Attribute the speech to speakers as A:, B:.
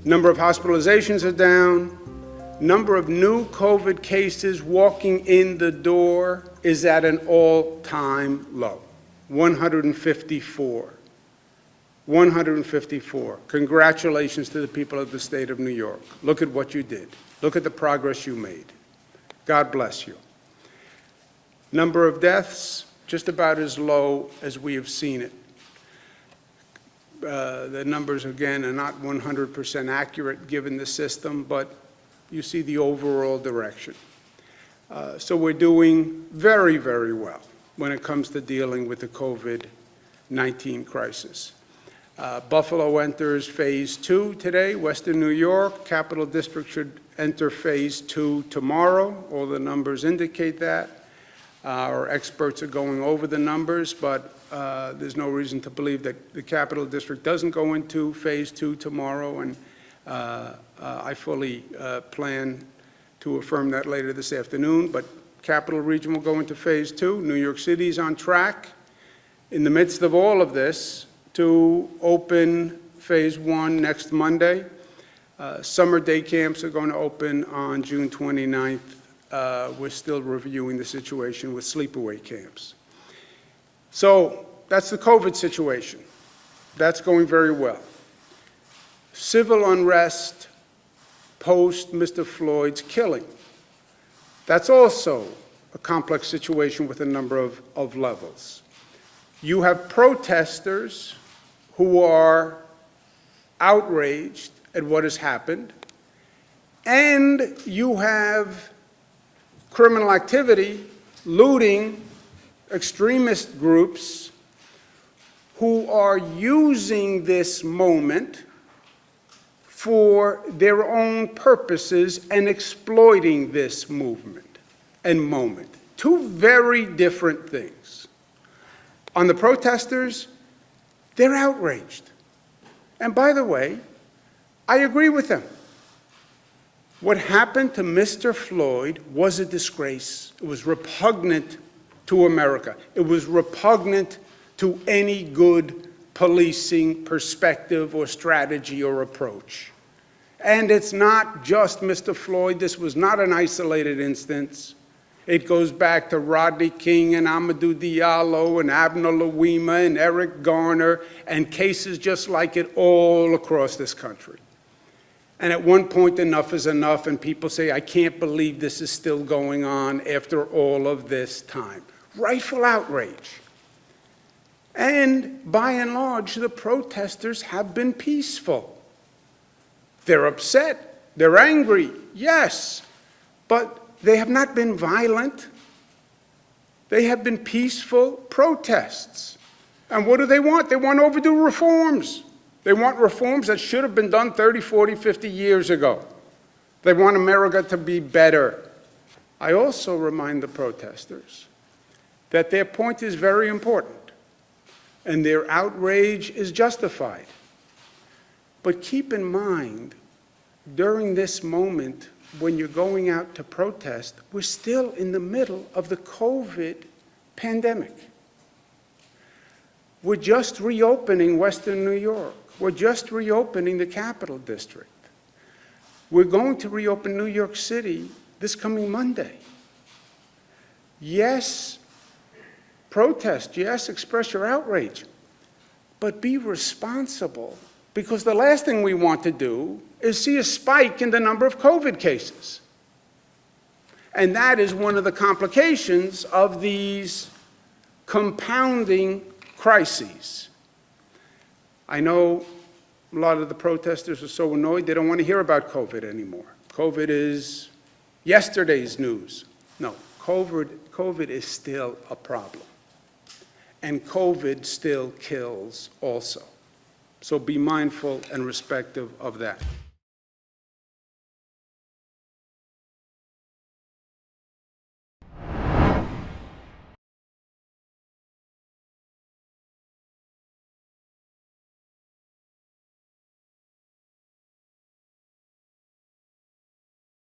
A: Number of hospitalizations are down. Number of new COVID cases walking in the door is at an all-time low, 154. 154. Congratulations to the people of the state of New York. Look at what you did. Look at the progress you made. God bless you. Number of deaths, just about as low as we have seen it. The numbers, again, are not 100% accurate given the system, but you see the overall direction. So we're doing very, very well when it comes to dealing with the COVID-19 crisis. Buffalo enters phase 2 today. Western New York, Capital District should enter phase 2 tomorrow. All the numbers indicate that. Our experts are going over the numbers, but there's no reason to believe that the Capital District doesn't go into phase 2 tomorrow, and I fully plan to affirm that later this afternoon. But Capital Region will go into phase 2. New York City is on track in the midst of all of this to open phase 1 next Monday. Summer day camps are going to open on June 29th. We're still reviewing the situation with sleepaway camps. So that's the COVID situation. That's going very well. Civil unrest post Mr. Floyd's killing. That's also a complex situation with a number of levels. You have protesters who are outraged at what has happened, and you have criminal activity, looting, extremist groups who are using this moment for their own purposes and exploiting this movement and moment. Two very different things. On the protesters, they're outraged. And by the way, I agree with them. What happened to Mr. Floyd was a disgrace. It was repugnant to America. It was repugnant to any good policing perspective or strategy or approach. And it's not just Mr. Floyd. This was not an isolated instance. It goes back to Rodney King and Amadou Diallo and Abner Louima and Eric Garner and cases just like it all across this country. And at one point, enough is enough, and people say, I can't believe this is still going on after all of this time. Rightful outrage. And by and large, the protesters have been peaceful. They're upset, they're angry, yes, but they have not been violent. They have been peaceful protests. And what do they want? They want overdue reforms. They want reforms that should have been done 30, 40, 50 years ago. They want America to be better. I also remind the protesters that their point is very important and their outrage is justified. But keep in mind, during this moment, when you're going out to protest, we're still in the middle of the COVID pandemic. We're just reopening Western New York. We're just reopening the Capital District. We're going to reopen New York City this coming Monday. Yes, protest. Yes, express your outrage. But be responsible, because the last thing we want to do is see a spike in the number of COVID cases. And that is one of the complications of these compounding crises. I know a lot of the protesters are so annoyed they don't want to hear about COVID anymore. COVID is yesterday's news. No, COVID is still a problem. And COVID still kills also. So be mindful and respectful of that.